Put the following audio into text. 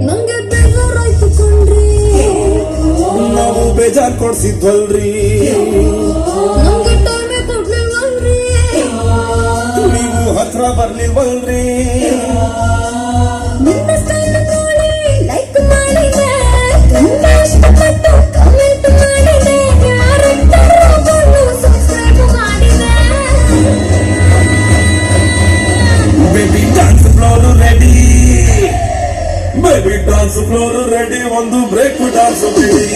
ನಂಗೆ ಬೇಜಾರಾಯ್ತು ಕಣ್ರಿ, ನಾವು ಬೇಜಾರ್ ಕೊಡ್ಸಿದ್ವಲ್ರಿ, ನಂಗೆ ಟೈಮೇ ಕೊಡ್ಲಿಲ್ವಲ್ರಿ, ನೀವು ಹತ್ರ ಬರ್ಲಿಲ್ವಲ್ರಿ. ನಿಮ್ಮ ಸ್ಟೈಲ್ ನೋಡಿ ಲೈಕ್ ಮಾಡಿದೆ, ತುಂಬಾ ಇಷ್ಟಪಟ್ಟು ಕಮೆಂಟ್ ಮಾಡಿದೆ, ಯಾರಂತಾರೋ ಬಂದು ಸಬ್ಸ್ಕ್ರೈಬ್ ಮಾಡಿದೆ. Baby dance floor ready, baby dance floor ready, ಒಂದು ಬ್ರೇಕ್ ಡಾನ್ಸ್ ಬಿಡಿ.